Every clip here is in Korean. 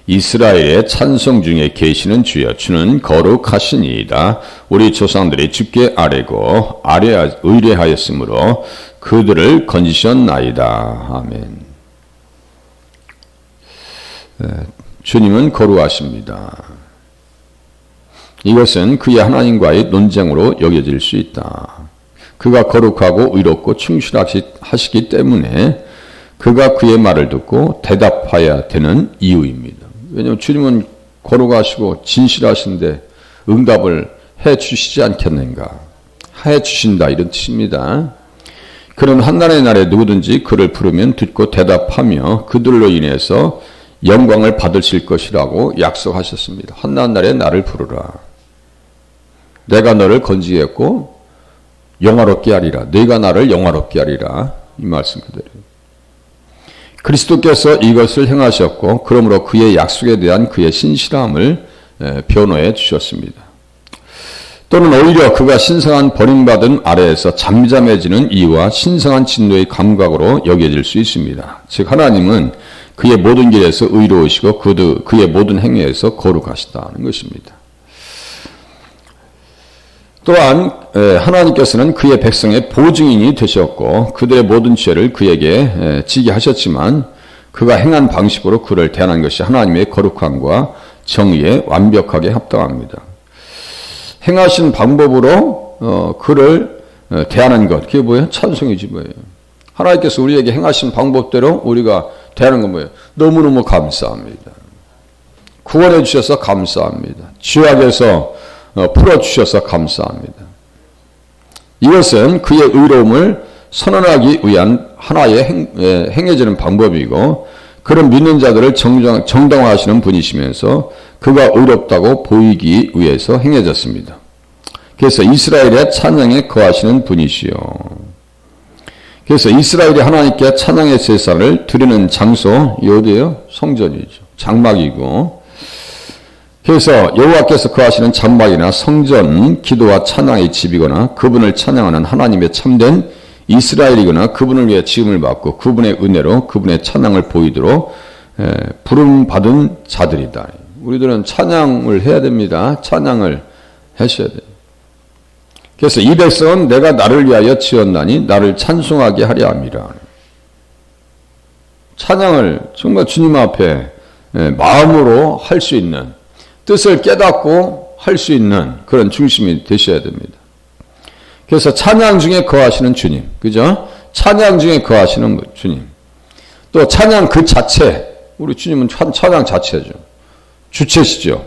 이스라엘의 찬송 중에 계시는 주여 주는 거룩하시니이다. 우리 조상들이 주께 아뢰고 의뢰하였으므로 그들을 건지셨나이다. 아멘. 주님은 거룩하십니다. 이것은 그의 하나님과의 논쟁으로 여겨질 수 있다. 그가 거룩하고 의롭고 충실하시기 때문에 그가 그의 말을 듣고 대답해야 되는 이유입니다. 왜냐하면 주님은 거룩하시고 진실하신데 응답을 해 주시지 않겠는가? 해 주신다 이런 뜻입니다. 그는 한나라의 날에 누구든지 그를 부르면 듣고 대답하며 그들로 인해서 영광을 받으실 것이라고 약속하셨습니다. 한나라의 날에 나를 부르라. 내가 너를 건지겠고 영화롭게 하리라. 네가 나를 영화롭게 하리라. 이 말씀 그대로. 그리스도께서 이것을 행하셨고 그러므로 그의 약속에 대한 그의 신실함을 변호해 주셨습니다. 또는 오히려 그가 신성한 버림받은 아래에서 잠잠해지는 이유와 신성한 진노의 감각으로 여겨질 수 있습니다. 즉 하나님은 그의 모든 길에서 의로우시고 그의 모든 행위에서 거룩하시다는 것입니다. 또한 하나님께서는 그의 백성의 보증인이 되셨고 그들의 모든 죄를 그에게 지게 하셨지만 그가 행한 방식으로 그를 대하는 것이 하나님의 거룩함과 정의에 완벽하게 합당합니다. 행하신 방법으로 그를 대하는 것, 그게 뭐예요? 찬송이지 뭐예요. 하나님께서 우리에게 행하신 방법대로 우리가 대하는 건 뭐예요? 너무너무 감사합니다. 구원해 주셔서 감사합니다. 죄악에서 풀어주셔서 감사합니다. 이것은 그의 의로움을 선언하기 위한 하나의 행해지는 방법이고 그런 믿는 자들을 정당화하시는 분이시면서 그가 의롭다고 보이기 위해서 행해졌습니다. 그래서 이스라엘의 찬양에 거하시는 분이시요. 그래서 이스라엘이 하나님께 찬양의 제사를 드리는 장소 어디예요? 성전이죠. 장막이고 그래서 여호와께서 거하시는 장막이나 성전, 기도와 찬양의 집이거나 그분을 찬양하는 하나님의 참된 이스라엘이거나 그분을 위해 지음을 받고 그분의 은혜로 그분의 찬양을 보이도록 부름받은 자들이다. 우리들은 찬양을 해야 됩니다. 찬양을 하셔야 돼요. 그래서 이 백성은 내가 나를 위하여 지었나니 나를 찬송하게 하려 함이라. 찬양을 정말 주님 앞에 마음으로 할 수 있는 뜻을 깨닫고 할 수 있는 그런 중심이 되셔야 됩니다. 그래서 찬양 중에 거하시는 주님, 그죠? 찬양 중에 거하시는 주님. 또 찬양 그 자체, 우리 주님은 찬양 자체죠. 주체시죠.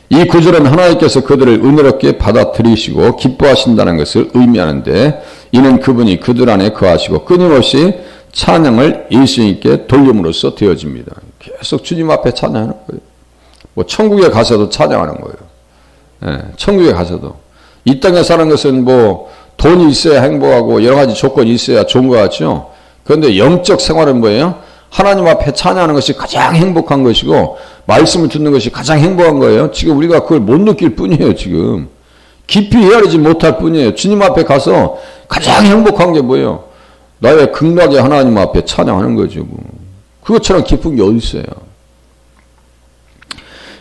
이 구절은 하나님께서 그들을 은혜롭게 받아들이시고 기뻐하신다는 것을 의미하는데 이는 그분이 그들 안에 거하시고 끊임없이 찬양을 예수님께 돌림으로써 되어집니다. 계속 주님 앞에 찬양하는 거예요. 뭐 천국에 가서도 찬양하는 거예요. 천국에 가서도. 이 땅에 사는 것은 뭐 돈이 있어야 행복하고 여러 가지 조건이 있어야 좋은 것 같죠. 그런데 영적 생활은 뭐예요? 하나님 앞에 찬양하는 것이 가장 행복한 것이고 말씀을 듣는 것이 가장 행복한 거예요. 지금 우리가 그걸 못 느낄 뿐이에요. 지금 깊이 헤아리지 못할 뿐이에요. 주님 앞에 가서 가장 행복한 게 뭐예요? 나의 극락의 하나님 앞에 찬양하는 거죠. 뭐. 그것처럼 기쁜 게 어디 있어요?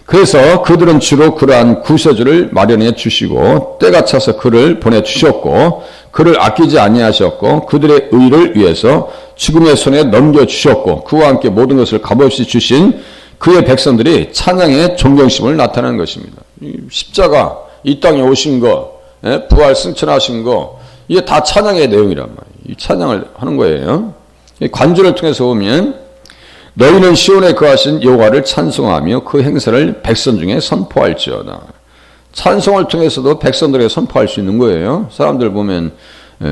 그래서 그들은 주로 그러한 구세주를 마련해 주시고 때가 차서 그를 보내주셨고 그를 아끼지 아니하셨고 그들의 의를 위해서 죽음의 손에 넘겨주셨고 그와 함께 모든 것을 값없이 주신 그의 백성들이 찬양의 존경심을 나타내는 것입니다. 십자가 이 땅에 오신 거 부활 승천하신 거 이게 다 찬양의 내용이란 말이에요. 이 찬양을 하는 거예요. 관주를 통해서 보면 너희는 시온에 거하신 여호와를 찬송하며 그 행사를 백성 중에 선포할지어다. 찬송을 통해서도 백성들에게 선포할 수 있는 거예요. 사람들 보면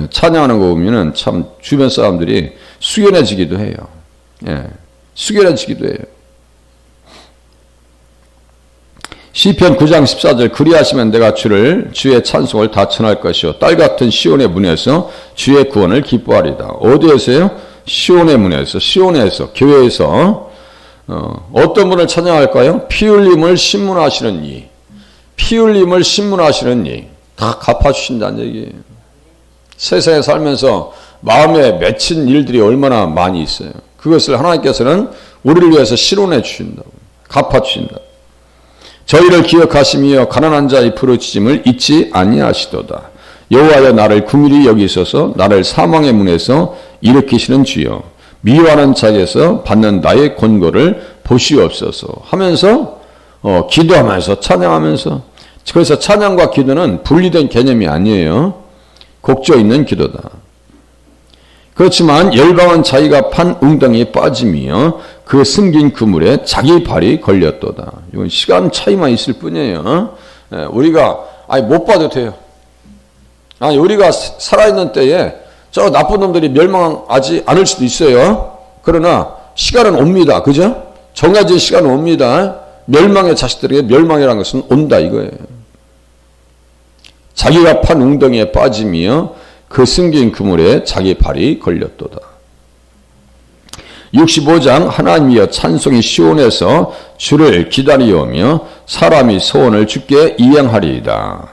찬양하는 거 보면은 참 주변 사람들이 숙연해지기도 해요. 숙연해지기도 해요. 시편 9장 14절 그리하시면 내가 주의 찬송을 다 전할 것이요 딸 같은 시온의 문에서 주의 구원을 기뻐하리다. 어디에서요? 시온의 문에서, 시온에서, 교회에서 어떤 분을 찬양할까요? 피 흘림을 신문하시는 이, 피 흘림을 신문하시는 이, 다 갚아주신다는 얘기예요. 세상에 살면서 마음에 맺힌 일들이 얼마나 많이 있어요. 그것을 하나님께서는 우리를 위해서 실현해 주신다고. 갚아주신다. 저희를 기억하시며 가난한 자의 부르짖음을 잊지 아니하시도다. 여호와여 나를 긍휼히 여기소서. 나를 사망의 문에서 일으키시는 주여, 미워하는 자에게서 받는 나의 권고를 보시옵소서 하면서 기도하면서 찬양하면서, 그래서 찬양과 기도는 분리된 개념이 아니에요. 곡조 있는 기도다. 그렇지만 열방은 자기가 판 웅덩이에 빠짐이여 그 숨긴 그물에 자기 발이 걸렸도다. 이건 시간 차이만 있을 뿐이에요. 우리가 못 봐도 돼요. 우리가 살아있는 때에 저 나쁜 놈들이 멸망하지 않을 수도 있어요. 그러나 시간은 옵니다. 그죠? 정해진 시간은 옵니다. 멸망의 자식들에게 멸망이라는 것은 온다 이거예요. 자기가 판 웅덩이에 빠짐이여 그 숨긴 그물에 자기 발이 걸렸도다. 65장 하나님이여 찬송이 시온에서 주를 기다리오며 사람이 소원을 주께 이행하리이다.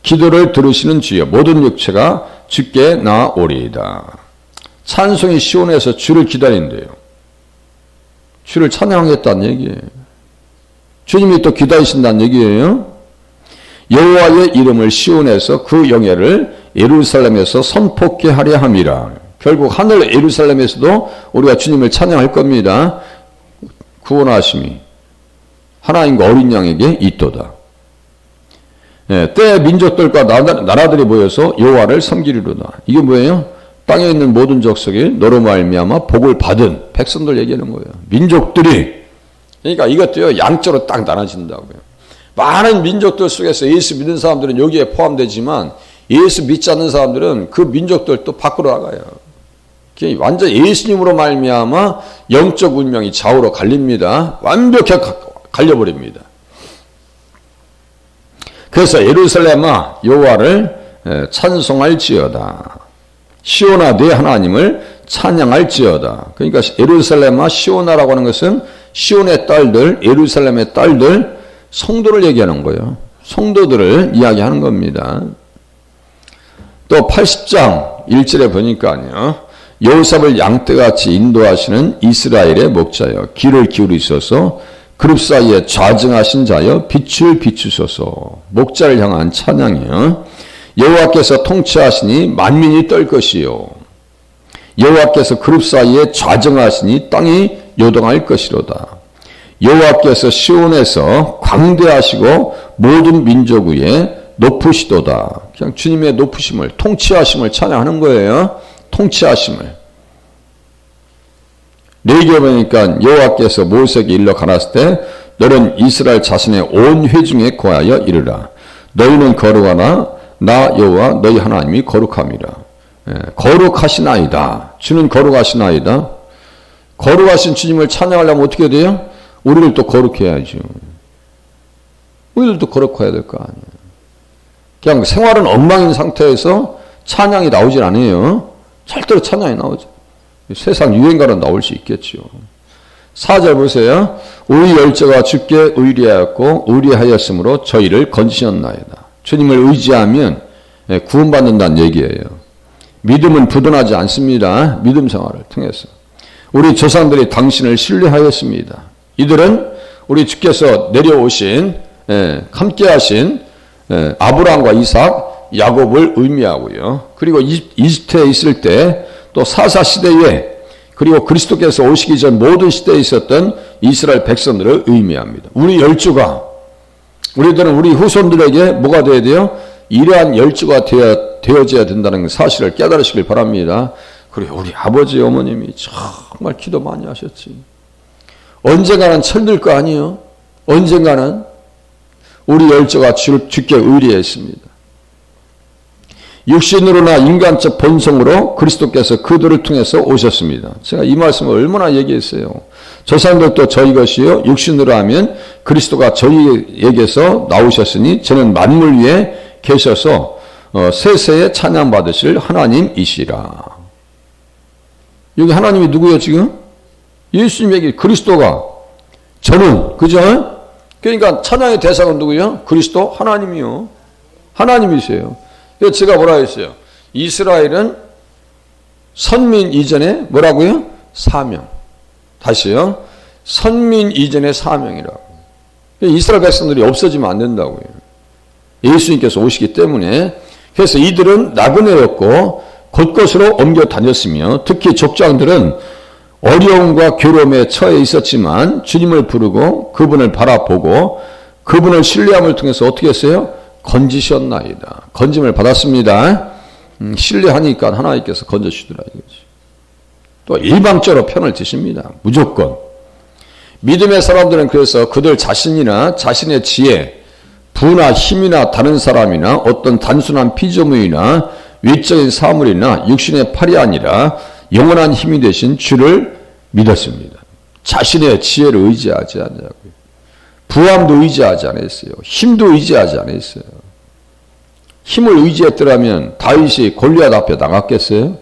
기도를 들으시는 주여 모든 육체가 주께 나오리이다. 찬송이 시온에서 주를 기다린대요. 주를 찬양하겠다는 얘기예요. 주님이 또 기다리신다는 얘기예요. 여호와의 이름을 시온에서 그 영예를 예루살렘에서 선포케 하려 함이라. 결국 하늘 예루살렘에서도 우리가 주님을 찬양할 겁니다. 구원하심이 하나님과 어린 양에게 있도다. 때 민족들과 나라들이 모여서 여호와를 섬기리로다. 이게 뭐예요? 땅에 있는 모든 족속이 너로 말미암아 복을 받은 백성들 얘기하는 거예요. 민족들이. 그러니까 이것도요 양쪽으로 딱 나눠진다고요. 많은 민족들 속에서 예수 믿는 사람들은 여기에 포함되지만 예수 믿지 않는 사람들은 그 민족들도 밖으로 나가요. 완전 예수님으로 말미암아 영적 운명이 좌우로 갈립니다. 완벽하게 갈려버립니다. 그래서 예루살렘아 여호와를 찬송할지어다. 시온아 네 하나님을 찬양할지어다. 그러니까 예루살렘아 시온아라고 하는 것은 시온의 딸들, 예루살렘의 딸들, 성도를 얘기하는 거예요. 성도들을 이야기하는 겁니다. 또 80장 1절에 보니까요. 여호삽을 양떼같이 인도하시는 이스라엘의 목자여 귀를 기울이소서. 그룹 사이에 좌증하신 자여 빛을 비추소서. 목자를 향한 찬양이요. 여호와께서 통치하시니 만민이 떨 것이요. 여호와께서 그룹 사이에 좌증하시니 땅이 요동할 것이로다. 여호와께서 시온에서 광대하시고 모든 민족 위에 높으시도다. 그냥 주님의 높으심을, 통치하심을 찬양하는 거예요. 통치하심을. 레위기에 보니까 여호와께서 모세에게 일러 가라사대 때 너는 이스라엘 자신의 온 회중에 거하여 이르라. 너희는 거룩하나 나 여호와 너희 하나님이 거룩함이라. 거룩하시나이다. 주는 거룩하시나이다. 거룩하신 주님을 찬양하려면 어떻게 돼요? 우리를 또 거룩해야죠. 우리들도 거룩해야 될 거 아니에요. 그냥 생활은 엉망인 상태에서 찬양이 나오질 않아요. 절대로 찬양이 나오죠. 세상 유행가로 나올 수 있겠죠. 4절 보세요. 우리 열조가 주께 의리하였고 의리하였으므로 저희를 건지셨나이다. 주님을 의지하면 구원받는다는 얘기예요. 믿음은 부도나지 않습니다. 믿음 생활을 통해서. 우리 조상들이 당신을 신뢰하였습니다. 이들은 우리 주께서 내려오신 함께하신 아브라함과 이삭, 야곱을 의미하고요. 그리고 이집트에 있을 때 또 사사 시대에 그리고 그리스도께서 오시기 전 모든 시대에 있었던 이스라엘 백성들을 의미합니다. 우리 열조가 우리들은 우리 후손들에게 뭐가 되어야 돼요? 이러한 열조가 되어져야 된다는 사실을 깨달으시길 바랍니다. 그리고 우리 아버지 어머님이 정말 기도 많이 하셨지. 언젠가는 철들 거 아니에요? 언젠가는 우리 열조가 주께 의리했습니다. 육신으로나 인간적 본성으로 그리스도께서 그들을 통해서 오셨습니다. 제가 이 말씀을 얼마나 얘기했어요. 조상들도 저희 것이요 육신으로 하면 그리스도가 저희에게서 나오셨으니 저는 만물 위에 계셔서 세세에 찬양받으실 하나님이시라. 여기 하나님이 누구예요 지금? 예수님 얘기 그리스도가 저는 그죠? 그러니까 찬양의 대상은 누구예요? 그리스도 하나님이요. 하나님이세요. 그래서 제가 뭐라 했어요? 이스라엘은 선민 이전에 뭐라고요? 사명. 다시요. 선민 이전의 사명이라고. 이스라엘 백성들이 없어지면 안 된다고요. 예수님께서 오시기 때문에. 그래서 이들은 나그네였고 곳곳으로 옮겨 다녔으며 특히 족장들은 어려움과 괴로움에 처해 있었지만 주님을 부르고 그분을 바라보고 그분을 신뢰함을 통해서 어떻게 했어요? 건지셨나이다. 건짐을 받았습니다. 신뢰하니까 하나님께서 건져주시더라 이거지. 또 일방적으로 편을 드십니다. 무조건. 믿음의 사람들은 그래서 그들 자신이나 자신의 지혜, 부나 힘이나 다른 사람이나 어떤 단순한 피조물이나 외적인 사물이나 육신의 팔이 아니라 영원한 힘이 되신 주를 믿었습니다. 자신의 지혜를 의지하지 않냐고요. 부함도 의지하지 않았어요. 힘도 의지하지 않았어요. 힘을 의지했더라면 다윗이 골리앗 앞에 나갔겠어요?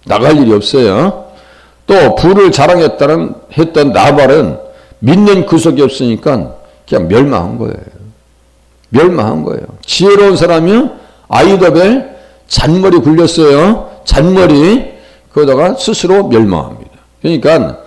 나갈 일이 없어요. 또 부를 했던 나발은 믿는 구석이 없으니까 그냥 멸망한 거예요. 멸망한 거예요. 지혜로운 사람이요? 아이도벨 잔머리 굴렸어요. 잔머리. 그러다가 스스로 멸망합니다. 그러니까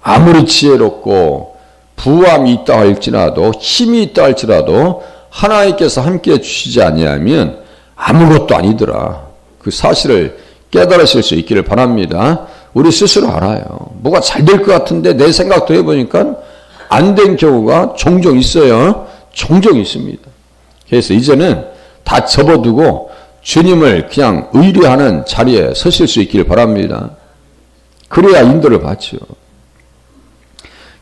아무리 지혜롭고 부함이 있다 할지라도 힘이 있다 할지라도 하나님께서 함께해 주시지 아니하면 아무것도 아니더라. 그 사실을 깨달으실 수 있기를 바랍니다. 우리 스스로 알아요. 뭐가 잘 될 것 같은데 내 생각도 해보니까 안 된 경우가 종종 있어요. 종종 있습니다. 그래서 이제는 다 접어두고 주님을 그냥 의뢰하는 자리에 서실 수 있기를 바랍니다. 그래야 인도를 받죠.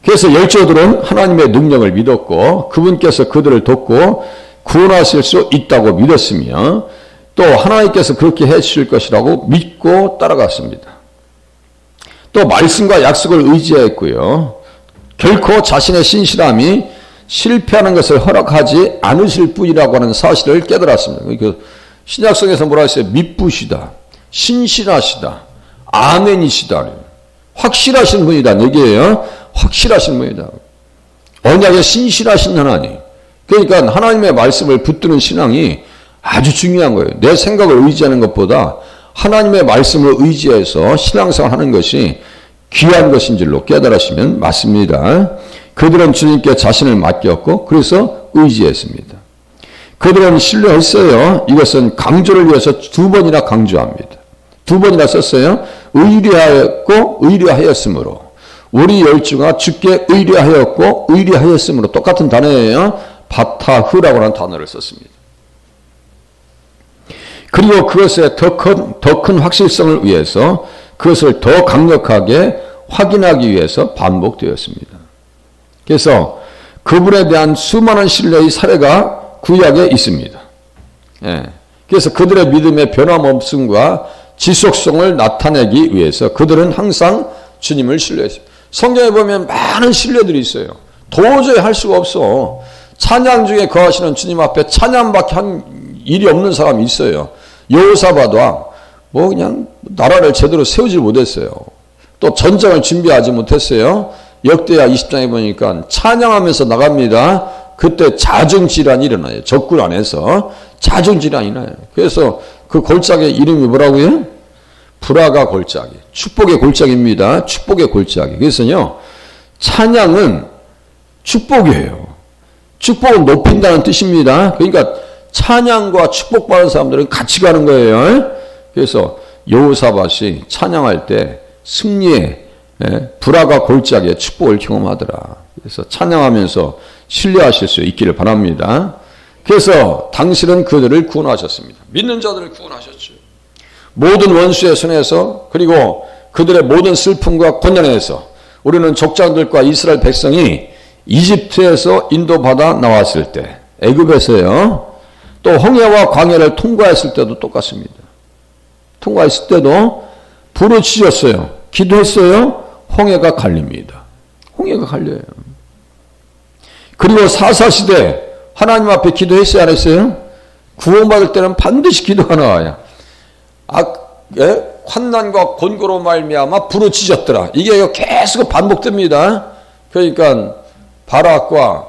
그래서 열조들은 하나님의 능력을 믿었고 그분께서 그들을 돕고 구원하실 수 있다고 믿었으며 또 하나님께서 그렇게 해주실 것이라고 믿고 따라갔습니다. 또 말씀과 약속을 의지했고요. 결코 자신의 신실함이 실패하는 것을 허락하지 않으실 분이라고 하는 사실을 깨달았습니다. 그러니까 신약성에서 뭐라 했어요? 믿부시다. 신실하시다. 아멘이시다. 확실하신 분이다. 얘기예요. 확실하신 분이다. 언약에 신실하신 하나님. 그러니까 하나님의 말씀을 붙드는 신앙이 아주 중요한 거예요. 내 생각을 의지하는 것보다 하나님의 말씀을 의지해서 신앙생활 하는 것이 귀한 것인 줄로 깨달으시면 맞습니다. 그들은 주님께 자신을 맡겼고 그래서 의지했습니다. 그들은 신뢰했어요. 이것은 강조를 위해서 두 번이나 강조합니다. 두 번이나 썼어요. 의뢰하였고 의뢰하였으므로. 우리 열주가 주께 의뢰하였고 의뢰하였으므로 똑같은 단어예요. 바타흐라고 하는 단어를 썼습니다. 그리고 그것의 더 큰 확실성을 위해서 그것을 더 강력하게 확인하기 위해서 반복되었습니다. 그래서 그분에 대한 수많은 신뢰의 사례가 구약에 있습니다. 예. 그래서 그들의 믿음의 변함없음과 지속성을 나타내기 위해서 그들은 항상 주님을 신뢰했습니다. 성경에 보면 많은 신뢰들이 있어요. 도저히 할 수가 없어. 찬양 중에 거하시는 주님 앞에 찬양밖에 한 일이 없는 사람이 있어요. 여호사밧도 뭐 그냥 나라를 제대로 세우지 못했어요. 또 전쟁을 준비하지 못했어요. 역대하 20장에 보니까 찬양하면서 나갑니다. 그때 자중질환이 일어나요. 적군 안에서 자중질환이 나요. 그래서 그 골짜기 이름이 뭐라고요? 브라가 골짜기. 축복의 골짜기입니다. 축복의 골짜기. 그래서요. 찬양은 축복이에요. 축복을 높인다는 뜻입니다. 그러니까 찬양과 축복받은 사람들은 같이 가는 거예요. 그래서 여호사밧이 찬양할 때 승리의 브라가 골짜기에 축복을 경험하더라. 그래서 찬양하면서 신뢰하실 수 있기를 바랍니다. 그래서 당신은 그들을 구원하셨습니다. 믿는 자들을 구원하셨죠. 모든 원수의 손에서 그리고 그들의 모든 슬픔과 고난에서 우리는 족장들과 이스라엘 백성이 이집트에서 인도받아 나왔을 때 애굽에서요. 또 홍해와 광야를 통과했을 때도 똑같습니다. 통과했을 때도 부르짖었어요. 기도했어요. 홍해가 갈립니다. 홍해가 갈려요. 그리고 사사시대 하나님 앞에 기도했어요? 안 했어요? 구원받을 때는 반드시 기도가 나와요. 환난과 곤고로 말미암아 부르짖었더라. 이게 계속 반복됩니다. 그러니까 바락과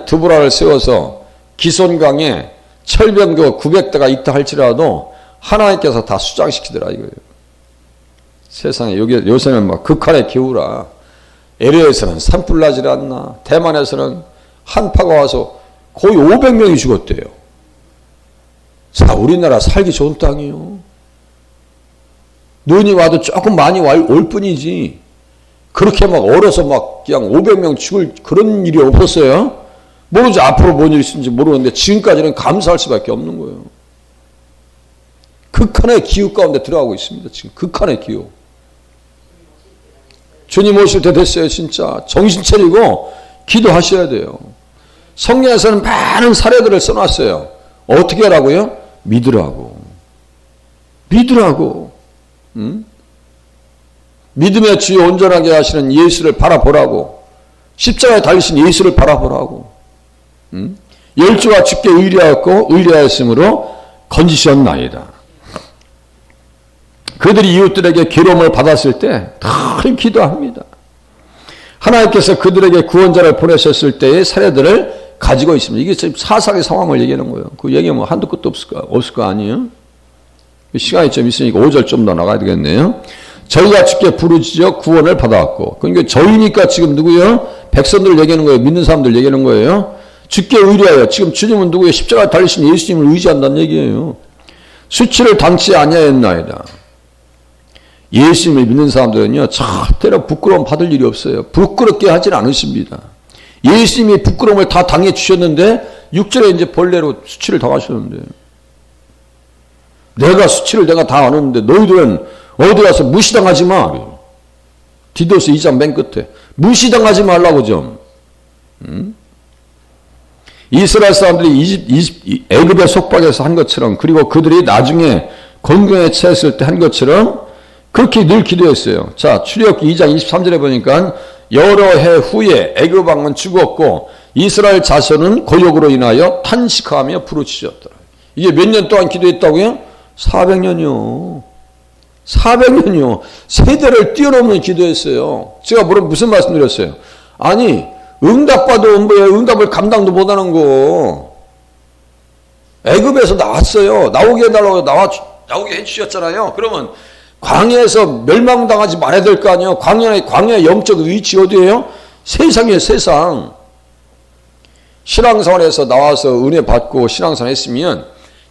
드보라를 세워서 기손강에 철병거 900대가 있다 할지라도 하나님께서 다 수장시키더라 이거예요. 세상에 요새는 막 극한의 기후라 LA에서는 산불 나질 않나. 대만에서는 한파가 와서 거의 500명이 죽었대요. 자, 우리나라 살기 좋은 땅이요. 눈이 와도 조금 많이 올 뿐이지. 그렇게 막 얼어서 막 그냥 500명 죽을 그런 일이 없었어요. 모르죠. 앞으로 뭔 일이 있을지 모르는데 지금까지는 감사할 수밖에 없는 거예요. 극한의 기후 가운데 들어가고 있습니다. 지금 극한의 기후. 주님 오실 때 됐어요. 진짜 정신 차리고 기도하셔야 돼요. 성경에서는 많은 사례들을 써놨어요. 어떻게 하라고요? 믿으라고. 믿으라고. 믿음의 주여 온전하게 하시는 예수를 바라보라고. 십자가에 달리신 예수를 바라보라고. 열주가 주께 의리하였으므로 건지셨나이다. 그들이 이웃들에게 괴로움을 받았을 때 늘 기도합니다. 하나님께서 그들에게 구원자를 보내셨을 때의 사례들을 가지고 있습니다. 이게 지금 사상의 상황을 얘기하는 거예요. 그 얘기하면 한도 끝도 없을 거 아니에요? 시간이 좀 있으니까 5절 좀 더 나가야 되겠네요. 저희가 주께 부르짖어 구원을 받아왔고. 그러니까 저희니까 지금 누구요? 백성들 얘기하는 거예요. 믿는 사람들 얘기하는 거예요. 주께 의뢰하여. 지금 주님은 누구예요? 십자가에 달리신 예수님을 의지한다는 얘기예요. 수치를 당치 아니하였나이다. 예수님을 믿는 사람들은요, 절대로 부끄러움 받을 일이 없어요. 부끄럽게 하진 않으십니다. 예수님이 부끄러움을 다 당해 주셨는데 6절에 이제 본래로 수치를 당하셨는데, 내가 수치를 내가 다 아는데 너희들은 어디 가서 무시당하지 마. 디도스 2장 맨 끝에 무시당하지 말라고 좀. 이스라엘 사람들이 애굽의 속박에서 한 것처럼, 그리고 그들이 나중에 곤경에 처했을 때 한 것처럼 그렇게 늘 기도했어요. 자, 출애굽기 2장 23절에 보니까 여러 해 후에 애굽 왕은 죽었고 이스라엘 자손은 고역으로 인하여 탄식하며 부르짖었더라. 이게 몇 년 동안 기도했다고요? 400년이요. 400년이요. 세대를 뛰어넘는 기도했어요. 제가 무슨 말씀 드렸어요? 아니, 응답받아 응답을 감당도 못하는 거. 애굽에서 나왔어요. 나오게 해달라고 나오게 해주셨잖아요. 그러면 광야에서 멸망당하지 말아야 될 거 아니에요. 광야의 영적 위치 어디예요? 세상이에요. 세상. 신앙생활에서 나와서 은혜 받고 신앙생활 했으면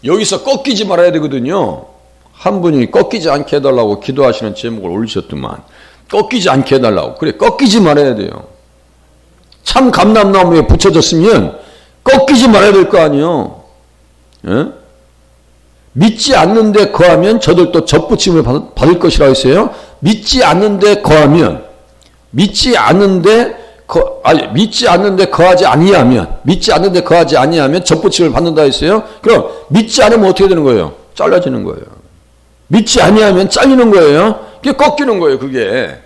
여기서 꺾이지 말아야 되거든요. 한 분이 꺾이지 않게 해달라고 기도하시는 제목을 올리셨더만. 꺾이지 않게 해달라고. 그래, 꺾이지 말아야 돼요. 참 감람나무에 붙여졌으면 꺾이지 말아야 될 거 아니에요. 예? 믿지 않는데 거하면 저들도 접붙임을 받을 것이라고 했어요. 믿지 않는데 거하면, 믿지 않는데 거하지 아니하면 접붙임을 받는다 했어요. 그럼 믿지 않으면 어떻게 되는 거예요? 잘라지는 거예요. 믿지 아니하면 잘리는 거예요. 그게 꺾이는 거예요. 그게.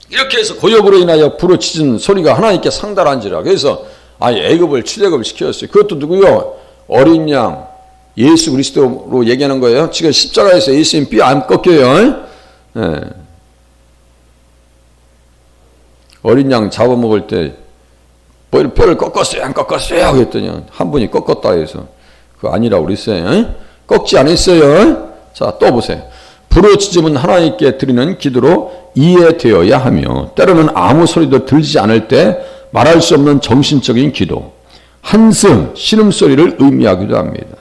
이렇게 해서 고역으로 인하여 부르짖은 소리가 하나님께 상달한지라. 그래서 애굽을 출애굽을 시켰어요. 그것도 누구요? 어린 양 예수 그리스도로 얘기하는 거예요. 지금 십자가에서 예수님 뼈 안 꺾여요. 네. 어린 양 잡아먹을 때 뼈를 꺾었어요? 안 꺾었어요? 그랬더니 한 분이 꺾었다 해서 그거 아니라고 그랬어요. 꺾지 않았어요. 자, 또 보세요. 부르짖음은 하나님께 드리는 기도로 이해되어야 하며 때로는 아무 소리도 들리지 않을 때 말할 수 없는 정신적인 기도, 한숨, 신음소리를 의미하기도 합니다.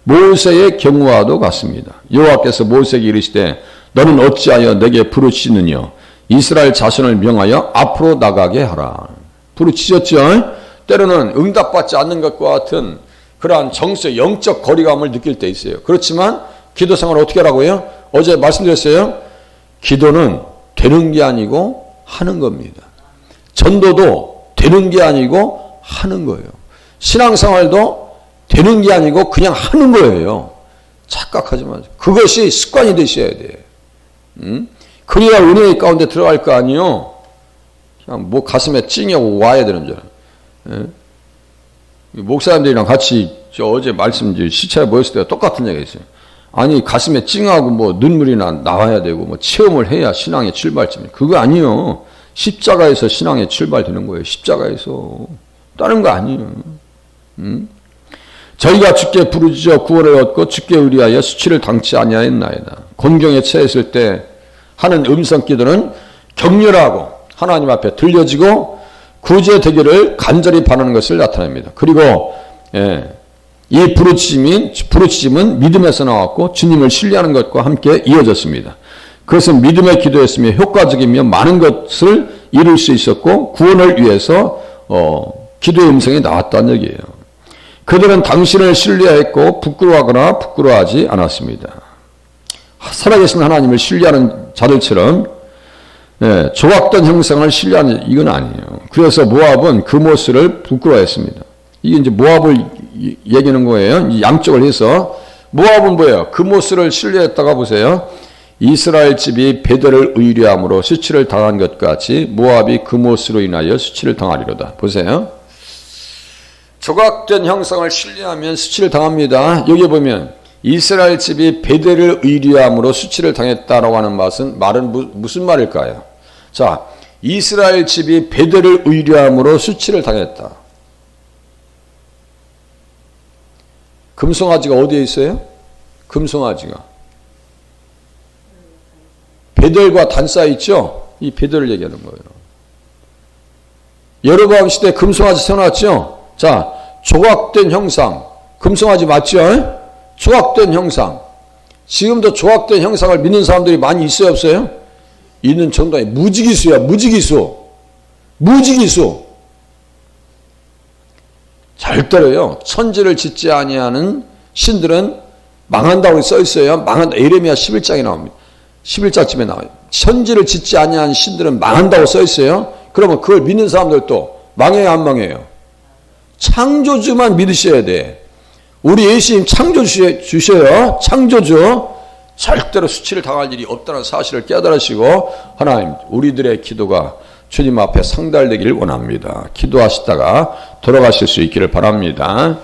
모세의 경우와도 같습니다. 여호와께서 모세에게 이르시되 너는 어찌하여 내게 부르짖느냐 이스라엘 자손을 명하여 앞으로 나가게 하라. 부르짖었죠. 때로는 응답받지 않는 것과 같은 그러한 정서, 영적 거리감을 느낄 때 있어요. 그렇지만 기도 생활을 어떻게 하라고요? 어제 말씀드렸어요. 기도는 되는 게 아니고 하는 겁니다. 전도도 되는 게 아니고 하는 거예요. 신앙생활도 되는 게 아니고 그냥 하는 거예요. 착각하지 마세요. 그것이 습관이 되셔야 돼요. 그래야 은혜의 가운데 들어갈 거 아니에요. 그냥 뭐 가슴에 찡하고 와야 되는 줄 알아요. 목사님들이랑 같이 어제 말씀 시차에 모였을 때 똑같은 얘기가 있어요. 아니 가슴에 찡하고 뭐 눈물이나 나와야 되고 뭐 체험을 해야 신앙의 출발점이. 그거 아니에요. 십자가에서 신앙의 출발되는 거예요. 십자가에서. 다른 거 아니에요. 저희가 주께 부르짖어 구원을 얻고 주께 의리하여 수치를 당치 아니하였나이다. 곤경에 처했을 때 하는 음성 기도는 격렬하고 하나님 앞에 들려지고 구제되기를 간절히 바라는 것을 나타냅니다. 그리고 이 부르짖음은 믿음에서 나왔고 주님을 신뢰하는 것과 함께 이어졌습니다. 그것은 믿음의 기도였으며 효과적이며 많은 것을 이룰 수 있었고 구원을 위해서 기도의 음성이 나왔다는 얘기예요. 그들은 당신을 신뢰했고 부끄러워하거나 부끄러워하지 않았습니다. 살아계신 하나님을 신뢰하는 자들처럼 조각된 형상을 신뢰하는 이건 아니에요. 그래서 모압은 그 모습을 부끄러워했습니다. 이게 이제 모압을 얘기하는 거예요. 양쪽을 해서 모압은 뭐예요? 그 모습을 신뢰했다가 보세요. 이스라엘 집이 베델을 의뢰함으로 수치를 당한 것 같이 모압이 그 모습으로 인하여 수치를 당하리로다. 보세요. 조각된 형상을 신뢰하면 수치를 당합니다. 여기 보면 이스라엘 집이 베델을 의뢰함으로 수치를 당했다라고 하는 말은 무슨 말일까요? 자, 이스라엘 집이 베델을 의뢰함으로 수치를 당했다. 금송아지가 어디에 있어요? 금송아지가 베델과 단 사이 있죠? 이 베델을 얘기하는 거예요. 여로보암 시대에 금송아지 세워놨죠? 자, 조각된 형상. 금송아지 맞죠? 조각된 형상. 지금도 조각된 형상을 믿는 사람들이 많이 있어요, 없어요? 있는 정도에 무지기수야, 무지기수. 무지기수. 절대로요, 천지를 짓지 아니하는 신들은 망한다고 써 있어요. 망한다. 에레미야 11장에 나옵니다. 11장쯤에 나와요. 천지를 짓지 아니하는 신들은 망한다고 써 있어요. 그러면 그걸 믿는 사람들도 망해요, 안 망해요? 창조주만 믿으셔야 돼. 우리 예수님 창조주 주셔요. 창조주. 절대로 수치를 당할 일이 없다는 사실을 깨달으시고 하나님 우리들의 기도가 주님 앞에 상달되기를 원합니다. 기도하시다가 돌아가실 수 있기를 바랍니다.